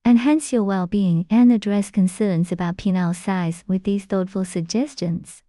enhance your well-being, and address concerns about penile size with these thoughtful suggestions.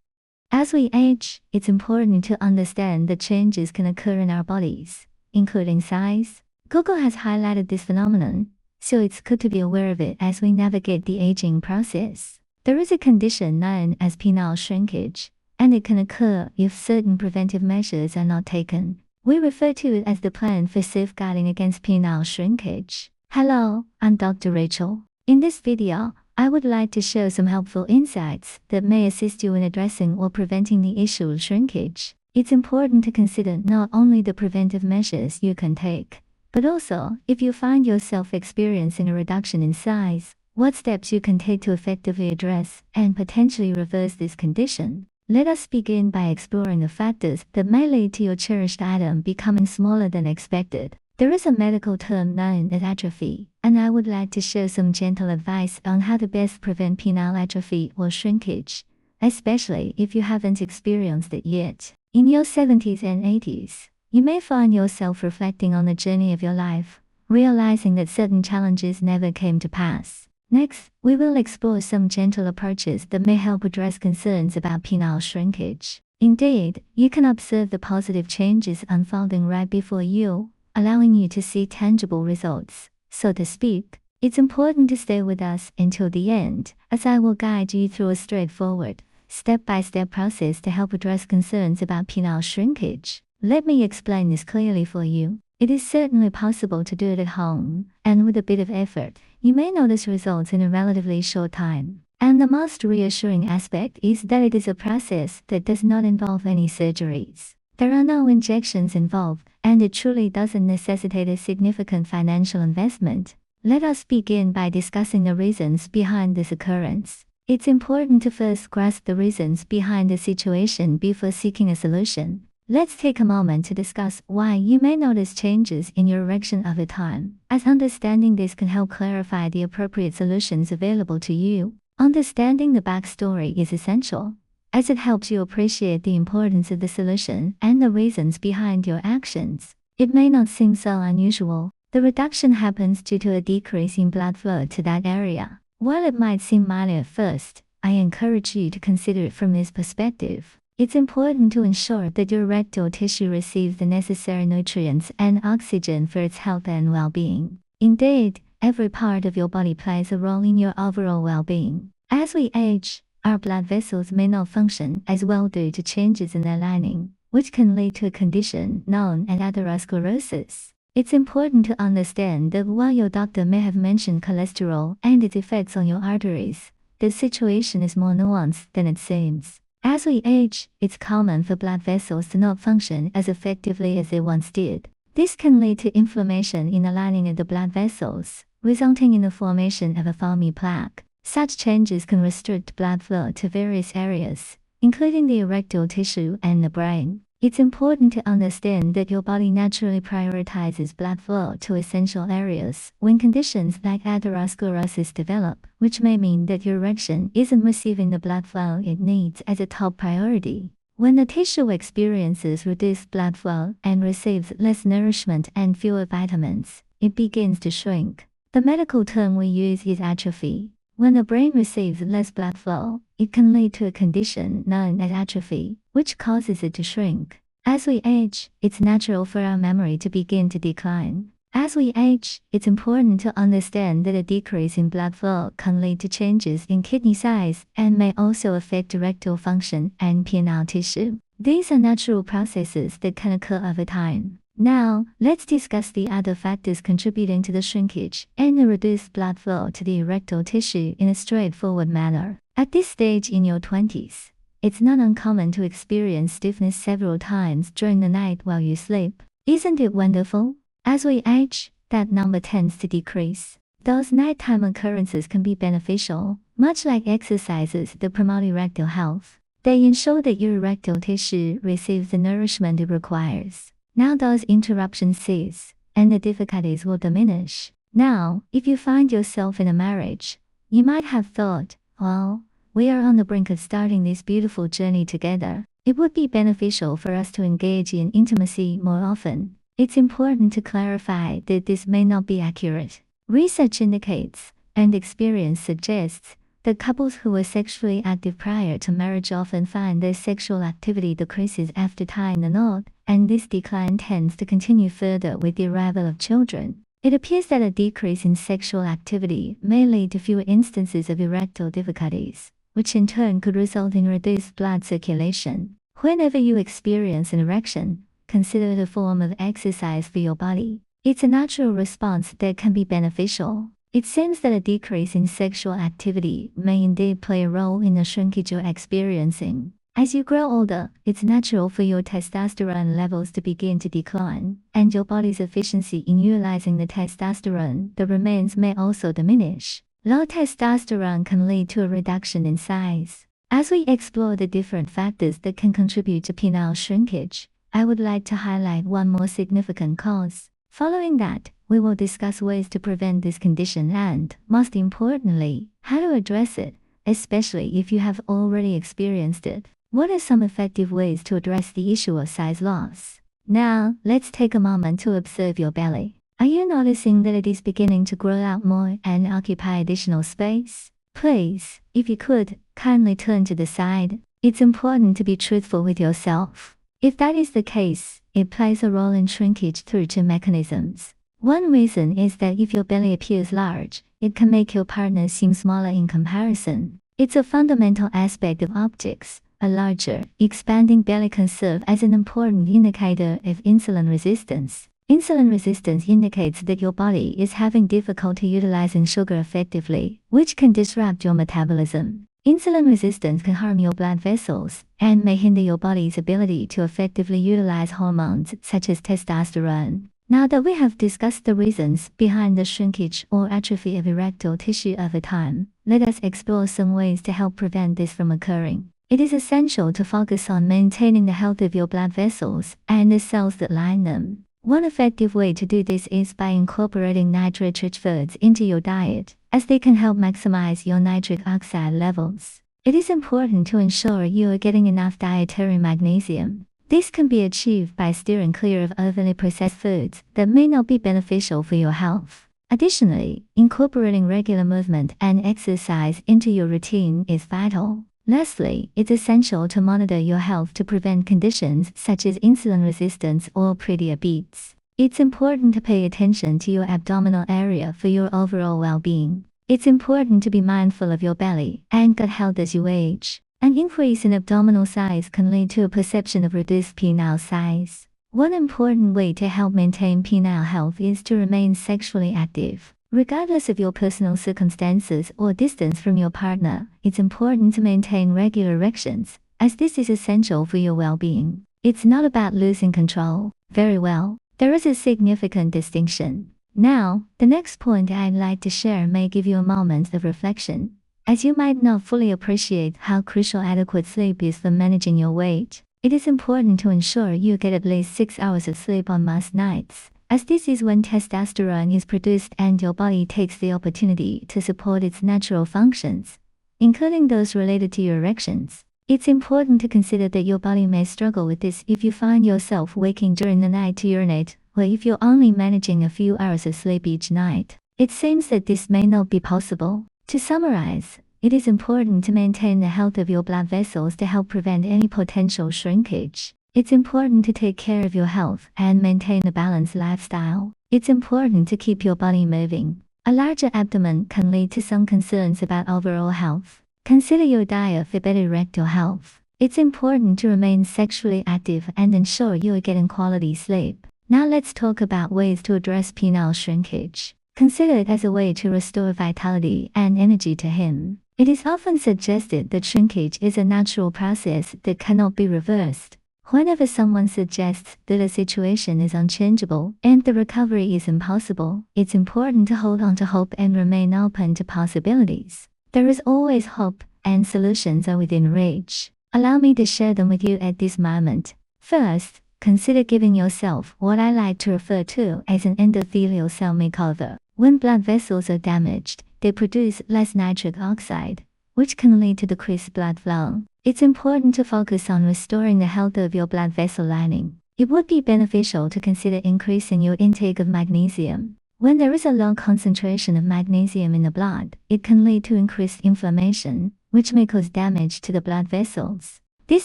As we age, it's important to understand that changes can occur in our bodies, including size. Google has highlighted this phenomenon, so it's good to be aware of it as we navigate the aging process. There is a condition known as penile shrinkage, and it can occur if certain preventive measures are not taken. We refer to it as the plan for safeguarding against penile shrinkage. Hello, I'm Dr. Rachel. In this video, I would like to share some helpful insights that may assist you in addressing or preventing the issue of shrinkage. It's important to consider not only the preventive measures you can take, but also, if you find yourself experiencing a reduction in size, what steps you can take to effectively address and potentially reverse this condition. Let us begin by exploring the factors that may lead to your cherished item becoming smaller than expected. There is a medical term known as atrophy, and I would like to share some gentle advice on how to best prevent penile atrophy or shrinkage, especially if you haven't experienced it yet. In your 70s and 80s, you may find yourself reflecting on the journey of your life, realizing that certain challenges never came to pass. Next, we will explore some gentle approaches that may help address concerns about penile shrinkage. Indeed, you can observe the positive changes unfolding right before you, allowing you to see tangible results, so to speak. It's important to stay with us until the end, as I will guide you through a straightforward, step-by-step process to help address concerns about penile shrinkage. Let me explain this clearly for you. It is certainly possible to do it at home, and with a bit of effort, you may notice results in a relatively short time. And the most reassuring aspect is that it is a process that does not involve any surgeries. There are no injections involved, and it truly doesn't necessitate a significant financial investment. Let us begin by discussing the reasons behind this occurrence. It's important to first grasp the reasons behind the situation before seeking a solution. Let's take a moment to discuss why you may notice changes in your erection over time, as understanding this can help clarify the appropriate solutions available to you. Understanding the backstory is essential, as it helps you appreciate the importance of the solution and the reasons behind your actions. It may not seem so unusual. The reduction happens due to a decrease in blood flow to that area. While it might seem minor at first, I encourage you to consider it from this perspective. It's important to ensure that your erectile tissue receives the necessary nutrients and oxygen for its health and well-being. Indeed, every part of your body plays a role in your overall well-being. As we age, our blood vessels may not function as well due to changes in their lining, which can lead to a condition known as atherosclerosis. It's important to understand that while your doctor may have mentioned cholesterol and its effects on your arteries, the situation is more nuanced than it seems. As we age, it's common for blood vessels to not function as effectively as they once did. This can lead to inflammation in the lining of the blood vessels, resulting in the formation of a foamy plaque. Such changes can restrict blood flow to various areas, including the erectile tissue and the brain. It's important to understand that your body naturally prioritizes blood flow to essential areas when conditions like atherosclerosis develop, which may mean that your erection isn't receiving the blood flow it needs as a top priority. When the tissue experiences reduced blood flow and receives less nourishment and fewer vitamins, it begins to shrink. The medical term we use is atrophy. When the brain receives less blood flow, it can lead to a condition known as atrophy, which causes it to shrink. As we age, it's natural for our memory to begin to decline. As we age, it's important to understand that a decrease in blood flow can lead to changes in kidney size and may also affect erectile function and penile tissue. These are natural processes that can occur over time. Now, let's discuss the other factors contributing to the shrinkage and the reduced blood flow to the erectile tissue in a straightforward manner. At this stage in your 20s, it's not uncommon to experience stiffness several times during the night while you sleep. Isn't it wonderful? As we age, that number tends to decrease. Those nighttime occurrences can be beneficial, much like exercises that promote erectile health. They ensure that your erectile tissue receives the nourishment it requires. Now those interruptions cease, and the difficulties will diminish. Now, if you find yourself in a marriage, you might have thought, well, we are on the brink of starting this beautiful journey together. It would be beneficial for us to engage in intimacy more often. It's important to clarify that this may not be accurate. Research indicates, and experience suggests, that couples who were sexually active prior to marriage often find their sexual activity decreases after tying the knot, and this decline tends to continue further with the arrival of children. It appears that a decrease in sexual activity may lead to fewer instances of erectile difficulties, which in turn could result in reduced blood circulation. Whenever you experience an erection, consider it a form of exercise for your body. It's a natural response that can be beneficial. It seems that a decrease in sexual activity may indeed play a role in the shrinkage you're experiencing. As you grow older, it's natural for your testosterone levels to begin to decline, and your body's efficiency in utilizing the testosterone that remains may also diminish. Low testosterone can lead to a reduction in size. As we explore the different factors that can contribute to penile shrinkage, I would like to highlight one more significant cause. Following that, we will discuss ways to prevent this condition and, most importantly, how to address it, especially if you have already experienced it. What are some effective ways to address the issue of size loss? Now, let's take a moment to observe your belly. Are you noticing that it is beginning to grow out more and occupy additional space? Please, if you could, kindly turn to the side. It's important to be truthful with yourself. If that is the case, it plays a role in shrinkage through two mechanisms. One reason is that if your belly appears large, it can make your partner seem smaller in comparison. It's a fundamental aspect of optics. A larger, expanding belly can serve as an important indicator of insulin resistance. Insulin resistance indicates that your body is having difficulty utilizing sugar effectively, which can disrupt your metabolism. Insulin resistance can harm your blood vessels and may hinder your body's ability to effectively utilize hormones such as testosterone. Now that we have discussed the reasons behind the shrinkage or atrophy of erectile tissue over time, let us explore some ways to help prevent this from occurring. It is essential to focus on maintaining the health of your blood vessels and the cells that line them. One effective way to do this is by incorporating nitrate-rich foods into your diet, as they can help maximize your nitric oxide levels. It is important to ensure you are getting enough dietary magnesium. This can be achieved by steering clear of overly processed foods that may not be beneficial for your health. Additionally, incorporating regular movement and exercise into your routine is vital. Lastly, it's essential to monitor your health to prevent conditions such as insulin resistance or prediabetes. It's important to pay attention to your abdominal area for your overall well-being. It's important to be mindful of your belly and gut health as you age. An increase in abdominal size can lead to a perception of reduced penile size. One important way to help maintain penile health is to remain sexually active. Regardless of your personal circumstances or distance from your partner, it's important to maintain regular erections, as this is essential for your well-being. It's not about losing control. Very well, there is a significant distinction. Now, the next point I'd like to share may give you a moment of reflection, as you might not fully appreciate how crucial adequate sleep is for managing your weight. It is important to ensure you get at least 6 hours of sleep on most nights, as this is when testosterone is produced and your body takes the opportunity to support its natural functions, including those related to your erections. It's important to consider that your body may struggle with this if you find yourself waking during the night to urinate, or if you're only managing a few hours of sleep each night. It seems that this may not be possible. To summarize, it is important to maintain the health of your blood vessels to help prevent any potential shrinkage. It's important to take care of your health and maintain a balanced lifestyle. It's important to keep your body moving. A larger abdomen can lead to some concerns about overall health. Consider your diet for better erectile health. It's important to remain sexually active and ensure you are getting quality sleep. Now let's talk about ways to address penile shrinkage. Consider it as a way to restore vitality and energy to him. It is often suggested that shrinkage is a natural process that cannot be reversed. Whenever someone suggests that a situation is unchangeable and the recovery is impossible, it's important to hold on to hope and remain open to possibilities. There is always hope, and solutions are within reach. Allow me to share them with you at this moment. First, consider giving yourself what I like to refer to as an endothelial cell makeover. When blood vessels are damaged, they produce less nitric oxide, which can lead to decreased blood flow. It's important to focus on restoring the health of your blood vessel lining. It would be beneficial to consider increasing your intake of magnesium. When there is a low concentration of magnesium in the blood, it can lead to increased inflammation, which may cause damage to the blood vessels. This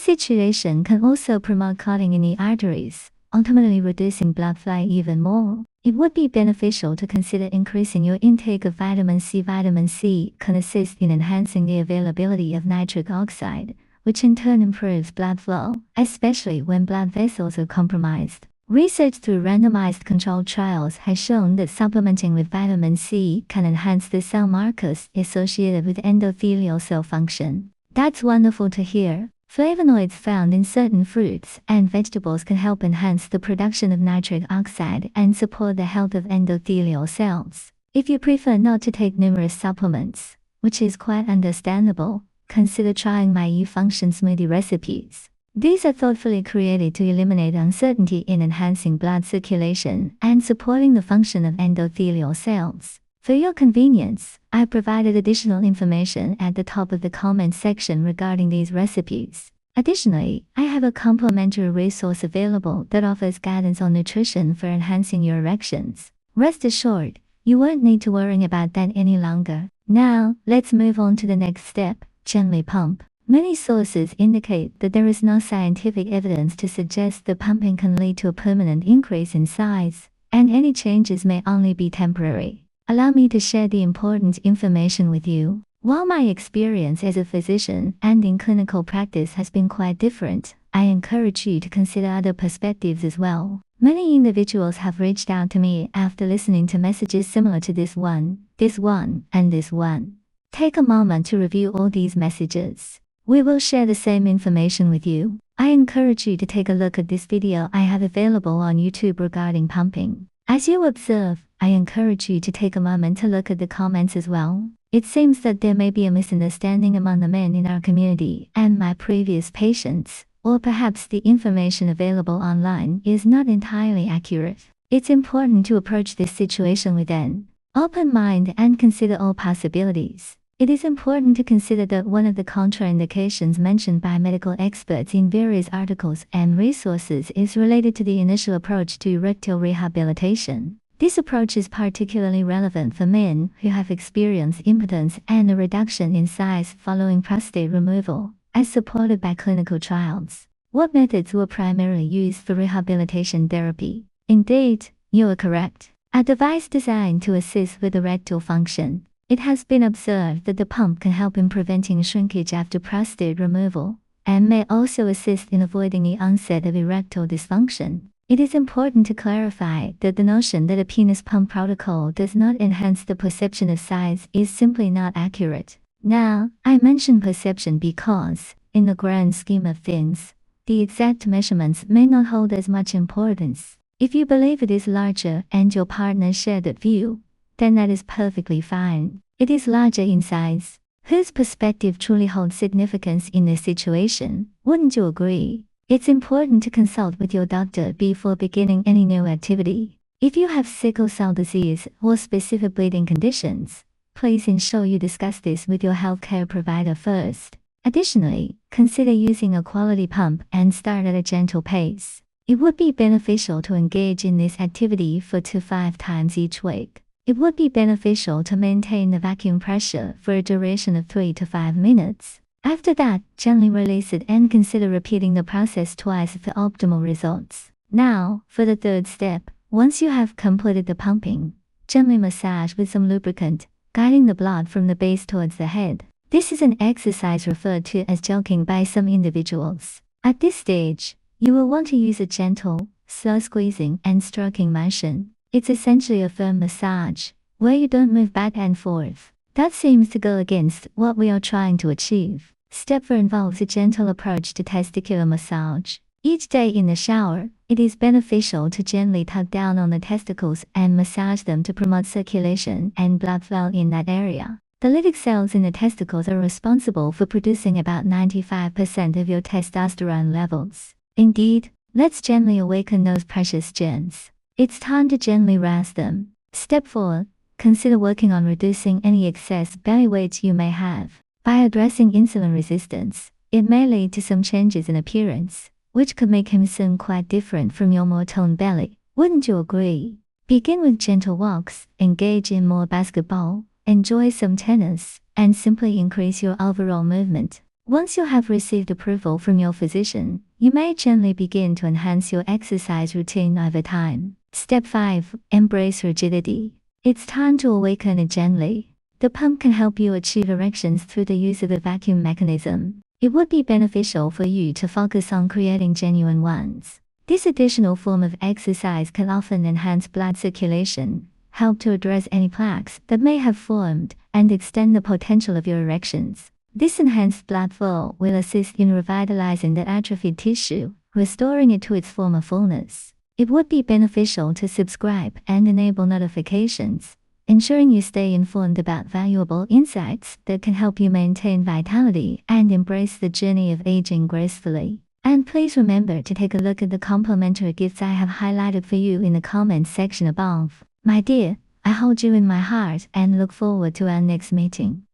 situation can also promote clotting in the arteries, ultimately reducing blood flow even more. It would be beneficial to consider increasing your intake of vitamin C. Vitamin C can assist in enhancing the availability of nitric oxide, which in turn improves blood flow, especially when blood vessels are compromised. Research through randomized controlled trials has shown that supplementing with vitamin C can enhance the cell markers associated with endothelial cell function. That's wonderful to hear. Flavonoids found in certain fruits and vegetables can help enhance the production of nitric oxide and support the health of endothelial cells. If you prefer not to take numerous supplements, which is quite understandable, consider trying my E-Function smoothie recipes. These are thoughtfully created to eliminate uncertainty in enhancing blood circulation and supporting the function of endothelial cells. For your convenience, I provided additional information at the top of the comments section regarding these recipes. Additionally, I have a complimentary resource available that offers guidance on nutrition for enhancing your erections. Rest assured, you won't need to worry about that any longer. Now, let's move on to the next step, gently pump. Many sources indicate that there is no scientific evidence to suggest that pumping can lead to a permanent increase in size, and any changes may only be temporary. Allow me to share the important information with you. While my experience as a physician and in clinical practice has been quite different, I encourage you to consider other perspectives as well. Many individuals have reached out to me after listening to messages similar to this one, and this one. Take a moment to review all these messages. We will share the same information with you. I encourage you to take a look at this video I have available on YouTube regarding pumping. As you observe, I encourage you to take a moment to look at the comments as well. It seems that there may be a misunderstanding among the men in our community and my previous patients, or perhaps the information available online is not entirely accurate. It's important to approach this situation with an open mind and consider all possibilities. It is important to consider that one of the contraindications mentioned by medical experts in various articles and resources is related to the initial approach to erectile rehabilitation. This approach is particularly relevant for men who have experienced impotence and a reduction in size following prostate removal, as supported by clinical trials. What methods were primarily used for rehabilitation therapy? Indeed, you are correct. A device designed to assist with erectile function. It has been observed that the pump can help in preventing shrinkage after prostate removal, and may also assist in avoiding the onset of erectile dysfunction. It is important to clarify that the notion that a penis pump protocol does not enhance the perception of size is simply not accurate. Now, I mention perception because, in the grand scheme of things, the exact measurements may not hold as much importance. If you believe it is larger and your partner share that view, then that is perfectly fine. It is larger in size. Whose perspective truly holds significance in this situation? Wouldn't you agree? It's important to consult with your doctor before beginning any new activity. If you have sickle cell disease or specific bleeding conditions, please ensure you discuss this with your healthcare provider first. Additionally, consider using a quality pump and start at a gentle pace. It would be beneficial to engage in this activity 4 to 5 times each week. It would be beneficial to maintain the vacuum pressure for a duration of 3 to 5 minutes. After that, gently release it and consider repeating the process twice for optimal results. Now, for the third step, once you have completed the pumping, gently massage with some lubricant, guiding the blood from the base towards the head. This is an exercise referred to as jogging by some individuals. At this stage, you will want to use a gentle, slow squeezing and stroking motion. It's essentially a firm massage, where you don't move back and forth. That seems to go against what we are trying to achieve. Step 4 involves a gentle approach to testicular massage. Each day in the shower, it is beneficial to gently tug down on the testicles and massage them to promote circulation and blood flow in that area. The Leydig cells in the testicles are responsible for producing about 95% of your testosterone levels. Indeed, let's gently awaken those precious germs. It's time to gently rouse them. Step 4. Consider working on reducing any excess belly weight you may have. By addressing insulin resistance, it may lead to some changes in appearance, which could make him seem quite different from your more toned belly. Wouldn't you agree? Begin with gentle walks, engage in more basketball, enjoy some tennis, and simply increase your overall movement. Once you have received approval from your physician, you may gently begin to enhance your exercise routine over time. Step 5. Embrace rigidity. It's time to awaken it gently. The pump can help you achieve erections through the use of a vacuum mechanism. It would be beneficial for you to focus on creating genuine ones. This additional form of exercise can often enhance blood circulation, help to address any plaques that may have formed, and extend the potential of your erections. This enhanced blood flow will assist in revitalizing the atrophied tissue, restoring it to its former fullness. It would be beneficial to subscribe and enable notifications, ensuring you stay informed about valuable insights that can help you maintain vitality and embrace the journey of aging gracefully. And please remember to take a look at the complimentary gifts I have highlighted for you in the comments section above. My dear, I hold you in my heart and look forward to our next meeting.